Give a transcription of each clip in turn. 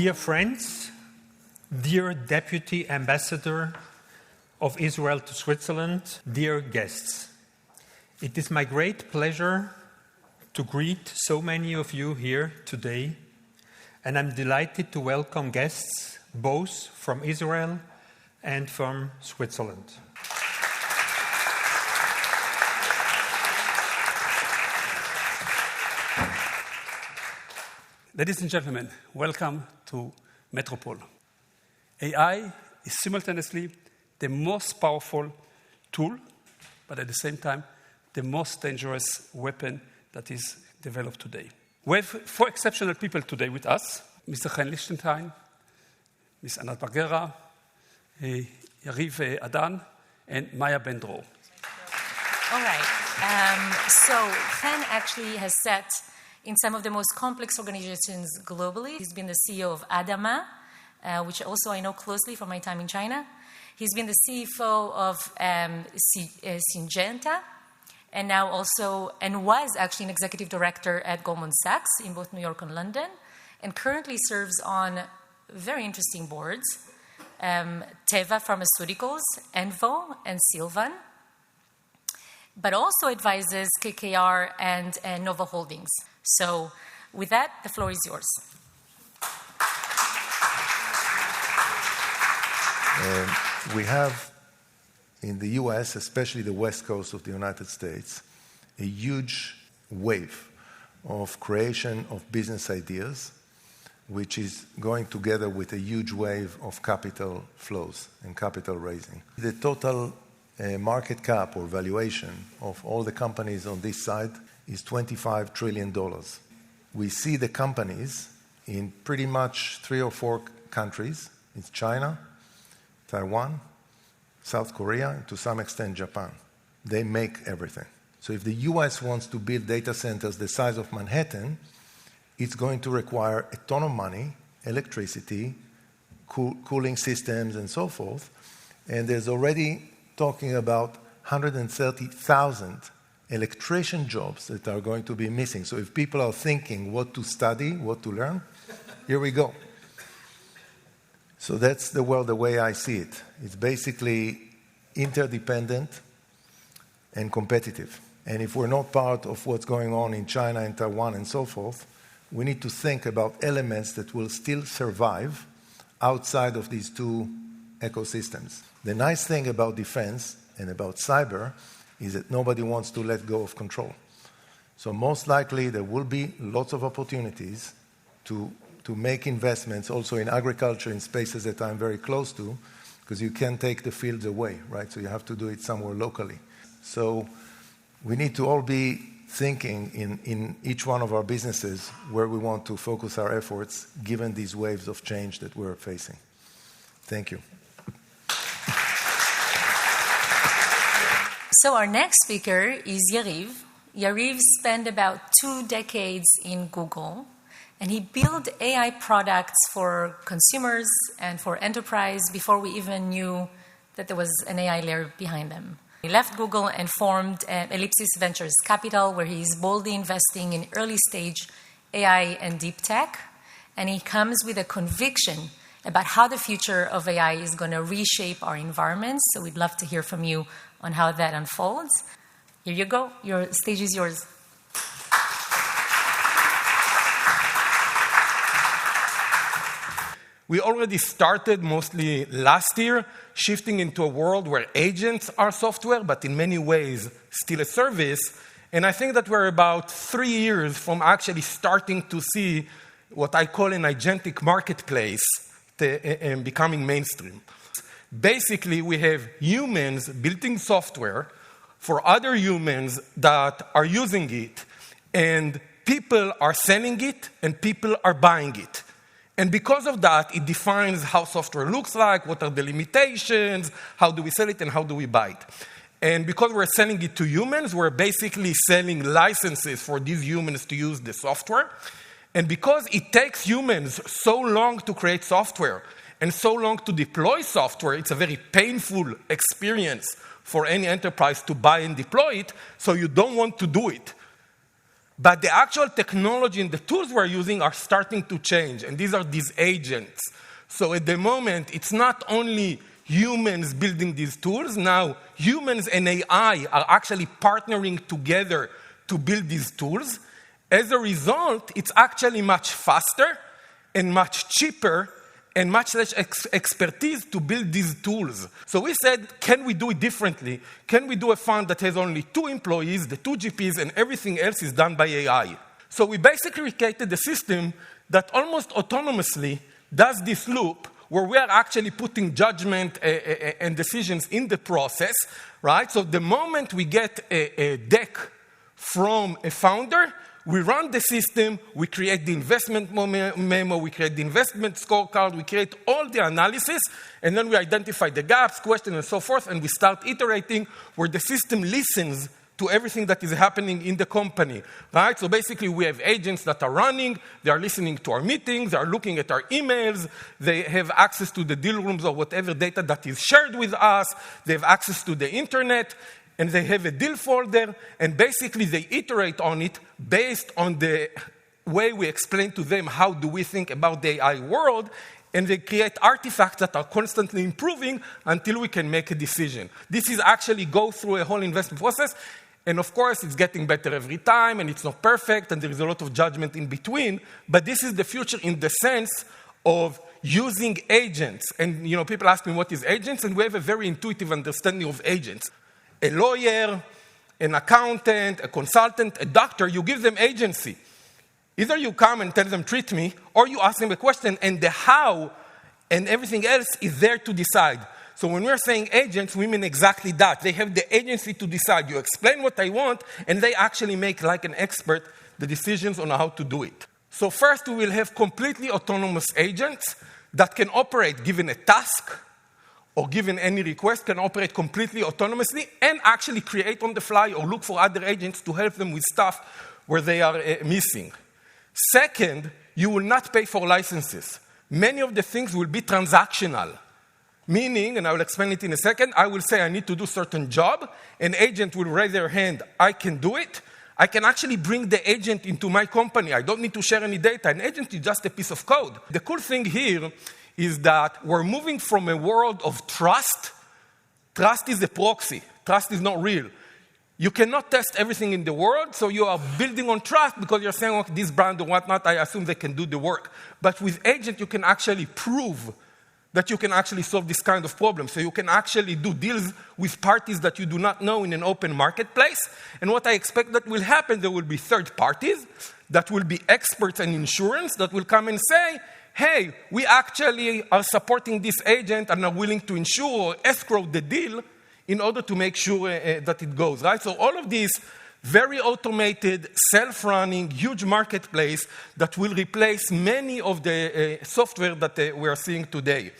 Dear friends, dear Deputy Ambassador of Israel to Switzerland, dear guests, it is my great pleasure to greet so many of you here today, and I'm delighted to welcome guests both from Israel and from Switzerland. Ladies and gentlemen, welcome to Metropole. AI is simultaneously the most powerful tool, but at the same time, the most dangerous weapon that is developed today. We have four exceptional people today with us: Mr. Chen Lichtenstein, Ms. Anat Bargera, Yariv Adan, and Maya Ben-Dror. All right. So Chen actually has sat in some of the most complex organizations globally. He's been the CEO of Adama, which also I know closely from my time in China. He's been the CFO of Syngenta, and now also, and was actually an executive director at Goldman Sachs in both New York and London, and currently serves on very interesting boards, Teva Pharmaceuticals, Envo, and Sylvan, but also advises KKR and Nova Holdings. So with that, the floor is yours. We have in the US, especially the West Coast of the United States, a huge wave of creation of business ideas, which is going together with a huge wave of capital flows and capital raising. The total market cap or valuation of all the companies on this side is $25 trillion. We see the companies in pretty much 3 or 4 countries. It's China, Taiwan, South Korea, and to some extent Japan. They make everything. So if the US wants to build data centers the size of Manhattan, it's going to require a ton of money, electricity, cooling systems, and so forth. And there's already talking about 130,000 electrician jobs that are going to be missing. So if people are thinking what to study, what to learn, here we go. So that's the world the way I see it. It's basically interdependent and competitive. And if we're not part of what's going on in China and Taiwan and so forth, we need to think about elements that will still survive outside of these two ecosystems. The nice thing about defense and about cyber is that nobody wants to let go of control. So most likely there will be lots of opportunities to make investments also in agriculture in spaces that I'm very close to, because you can't take the fields away, right? So you have to do it somewhere locally. So we need to all be thinking in each one of our businesses where we want to focus our efforts given these waves of change that we're facing. Thank you. So our next speaker is Yariv. Yariv spent about 2 decades in Google, and he built AI products for consumers and for enterprise before we even knew that there was an AI layer behind them. He left Google and formed Ellipsis Ventures Capital, where he is boldly investing in early-stage AI and deep tech, and he comes with a conviction about how the future of AI is going to reshape our environments. So we'd love to hear from you on how that unfolds. Here you go. Your stage is yours. We already started mostly last year, shifting into a world where agents are software, but in many ways still a service. And I think that we're about 3 years from actually starting to see what I call an agentic marketplace becoming mainstream. Basically, we have humans building software for other humans that are using it, and people are selling it, and people are buying it. And because of that, it defines how software looks like, what are the limitations, how do we sell it, and how do we buy it. And because we're selling it to humans, we're basically selling licenses for these humans to use the software. And because it takes humans so long to create software and so long to deploy software, it's a very painful experience for any enterprise to buy and deploy it, so you don't want to do it. But the actual technology and the tools we're using are starting to change, and these are these agents. So at the moment, it's not only humans building these tools. Now, humans and AI are actually partnering together to build these tools. As a result, it's actually much faster and much cheaper and much less expertise to build these tools. So we said, can we do it differently? Can we do a fund that has only 2 employees, the 2 GPs, and everything else is done by AI? So we basically created a system that almost autonomously does this loop where we are actually putting judgment and decisions in the process, right? So the moment we get a deck from a founder, we run the system, we create the investment memo, we create the investment scorecard, we create all the analysis, and then we identify the gaps, questions, and so forth, and we start iterating where the system listens to everything that is happening in the company, right? So basically, we have agents that are running, they are listening to our meetings, they are looking at our emails, they have access to the deal rooms or whatever data that is shared with us, they have access to the internet, and they have a deal folder, and basically they iterate on it based on the way we explain to them how do we think about the AI world, and they create artifacts that are constantly improving until we can make a decision. This is actually go through a whole investment process, and of course, it's getting better every time, and it's not perfect, and there is a lot of judgment in between, but this is the future in the sense of using agents. And people ask me, what is agents? And we have a very intuitive understanding of agents. A lawyer, an accountant, a consultant, a doctor, you give them agency. Either you come and tell them, treat me, or you ask them a question, and the how and everything else is there to decide. So when we're saying agents, we mean exactly that. They have the agency to decide. You explain what I want, and they actually make, like an expert, the decisions on how to do it. So first, we will have completely autonomous agents that can operate given a task or given any request, can operate completely autonomously and actually create on the fly or look for other agents to help them with stuff where they are missing. Second, you will not pay for licenses. Many of the things will be transactional. Meaning, and I will explain it in a second, I will say I need to do a certain job. An agent will raise their hand, I can do it. I can actually bring the agent into my company. I don't need to share any data. An agent is just a piece of code. The cool thing here is that we're moving from a world of trust. Trust is a proxy. Trust is not real. You cannot test everything in the world, so you are building on trust because you're saying, okay, this brand or whatnot, I assume they can do the work. But with agent, you can actually prove that you can actually solve this kind of problem. So you can actually do deals with parties that you do not know in an open marketplace. And what I expect that will happen, there will be third parties that will be experts in insurance that will come and say, hey, we actually are supporting this agent and are willing to insure or escrow the deal in order to make sure that it goes, right? So all of these very automated, self-running, huge marketplace that will replace many of the software that we are seeing today.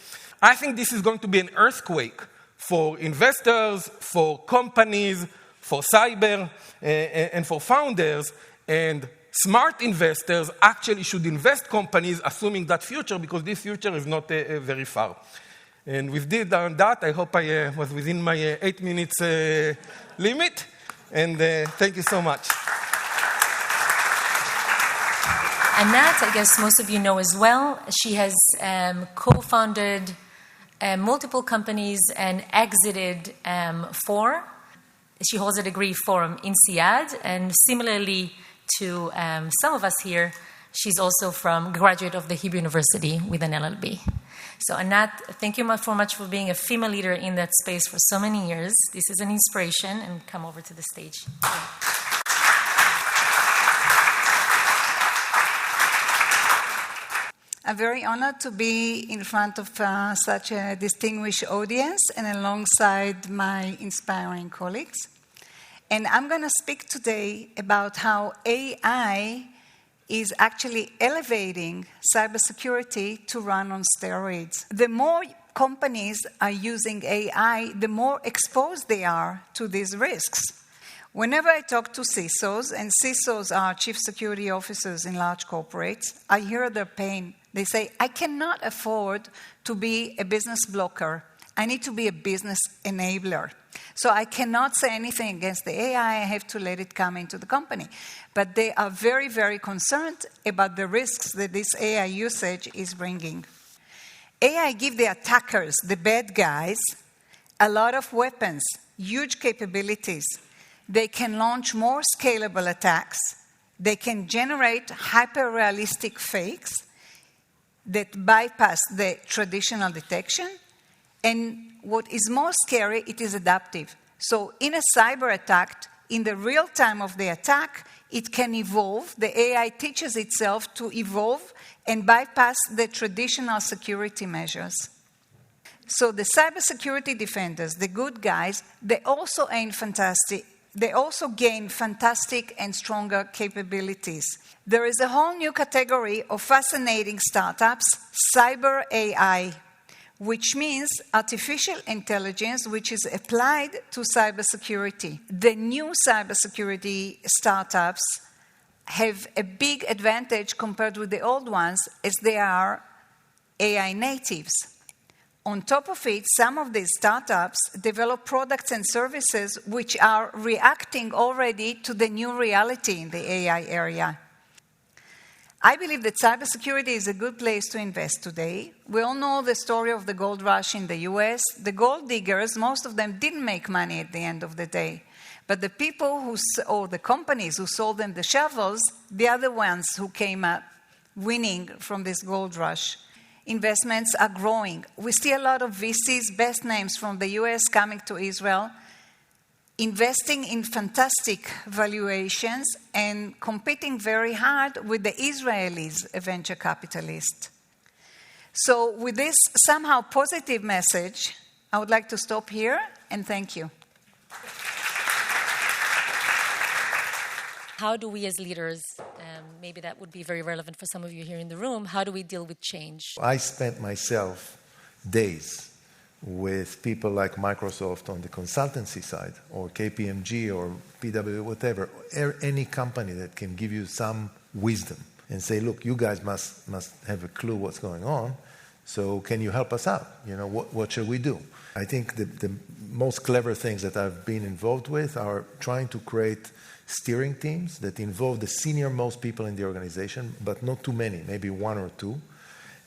I think this is going to be an earthquake for investors, for companies, for cyber, and for founders. And smart investors actually should invest companies assuming that future, because this future is not very far. And with that, I hope I was within my 8 minutes limit. And thank you so much. Anat, I guess most of you know as well, she has co-founded multiple companies and exited 4. She holds a degree from INSEAD, and similarly to some of us here, she's also from graduate of the Hebrew University with an LLB. So Anat, thank you so much for being a female leader in that space for so many years. This is an inspiration, and come over to the stage. I'm very honored to be in front of such a distinguished audience and alongside my inspiring colleagues. And I'm going to speak today about how AI is actually elevating cybersecurity to run on steroids. The more companies are using AI, the more exposed they are to these risks. Whenever I talk to CISOs, and CISOs are chief security officers in large corporates, I hear their pain. They say, I cannot afford to be a business blocker. I need to be a business enabler. So I cannot say anything against the AI. I have to let it come into the company. But they are very, very concerned about the risks that this AI usage is bringing. AI gives the attackers, the bad guys, a lot of weapons, huge capabilities. They can launch more scalable attacks. They can generate hyper-realistic fakes that bypass the traditional detection. And what is more scary, it is adaptive. So in a cyber attack, in the real time of the attack, it can evolve. The AI teaches itself to evolve and bypass the traditional security measures. So the cybersecurity defenders, the good guys, they also gain fantastic and stronger capabilities. There is a whole new category of fascinating startups, cyber AI, which means artificial intelligence which is applied to cybersecurity. The new cybersecurity startups have a big advantage compared with the old ones as they are AI natives. On top of it, some of these startups develop products and services which are reacting already to the new reality in the AI area. I believe that cybersecurity is a good place to invest today. We all know the story of the gold rush in the US. The gold diggers, most of them didn't make money at the end of the day. But the people or the companies who sold them the shovels, they are the ones who came up winning from this gold rush. Investments are growing. We see a lot of VCs, best names from the US coming to Israel, investing in fantastic valuations and competing very hard with the Israelis, venture capitalists. So with this somehow positive message, I would like to stop here and thank you. How do we as leaders, maybe that would be very relevant for some of you here in the room, how do we deal with change? I spent myself days with people like Microsoft on the consultancy side, or KPMG, or PW, whatever, any company that can give you some wisdom and say, look, you guys must have a clue what's going on, so can you help us out? You know, what should we do? I think the most clever things that I've been involved with are trying to create steering teams that involve the senior-most people in the organization, but not too many, maybe one or two.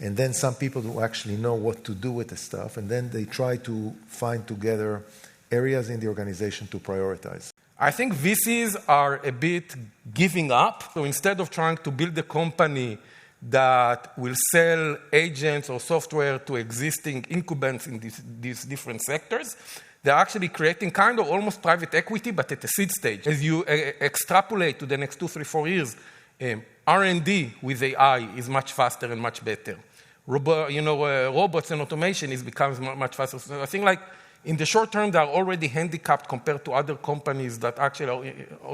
And then some people who actually know what to do with the stuff, and then they try to find together areas in the organization to prioritize. I think VCs are a bit giving up. So instead of trying to build a company that will sell agents or software to existing incumbents in these different sectors, they're actually creating kind of almost private equity, but at a seed stage. As you extrapolate to the next 2, 3, 4 years, R&D with AI is much faster and much better. Robots and automation becomes much faster. So I think like in the short term, they are already handicapped compared to other companies that actually are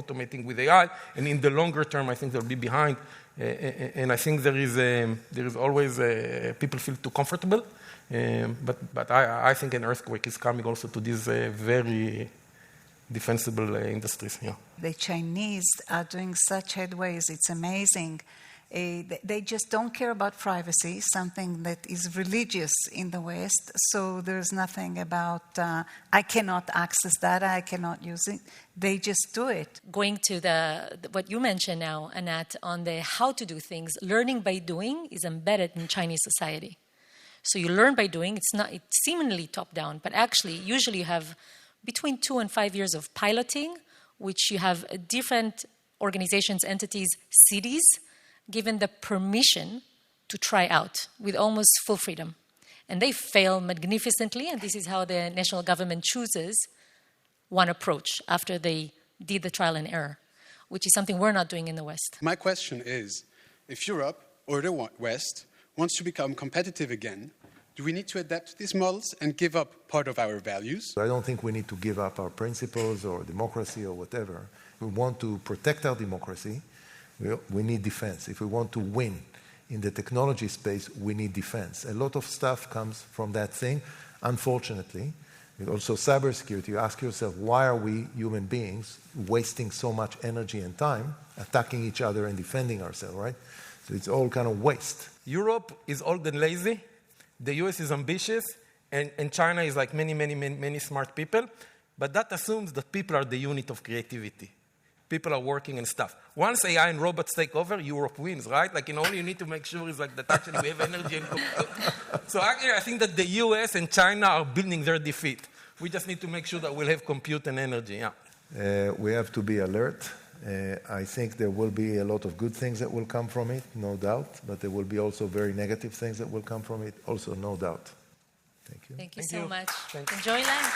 automating with AI. And in the longer term, I think they'll be behind. And I think there is always people feel too comfortable. But I think an earthquake is coming also to these very defensible industries. Yeah. The Chinese are doing such headways, it's amazing. They just don't care about privacy, something that is religious in the West. So there's nothing about, I cannot access data, I cannot use it. They just do it. Going to what you mentioned now, Anat, on the how to do things, learning by doing is embedded in Chinese society. So you learn by doing, it's seemingly top-down, but actually, usually you have between 2 and 5 years of piloting, which you have different organizations, entities, cities, given the permission to try out with almost full freedom. And they fail magnificently, and this is how the national government chooses one approach after they did the trial and error, which is something we're not doing in the West. My question is, if Europe or the West wants to become competitive again, do we need to adapt to these models and give up part of our values? I don't think we need to give up our principles or democracy or whatever. If we want to protect our democracy, we need defense. If we want to win in the technology space, we need defense. A lot of stuff comes from that thing, unfortunately. Also cybersecurity, you ask yourself, why are we human beings wasting so much energy and time attacking each other and defending ourselves, right? So it's all kind of waste. Europe is old and lazy. The US is ambitious. And China is like many smart people. But that assumes that people are the unit of creativity. People are working and stuff. Once AI and robots take over, Europe wins, right? Like, all you need to make sure is like that actually we have energy. So actually, I think that the US and China are building their defeat. We just need to make sure that we'll have compute and energy, yeah. We have to be alert. I think there will be a lot of good things that will come from it, no doubt. But there will be also very negative things that will come from it, also no doubt. Thank you. Thank you Thank so you. much. Thanks. Enjoy lunch.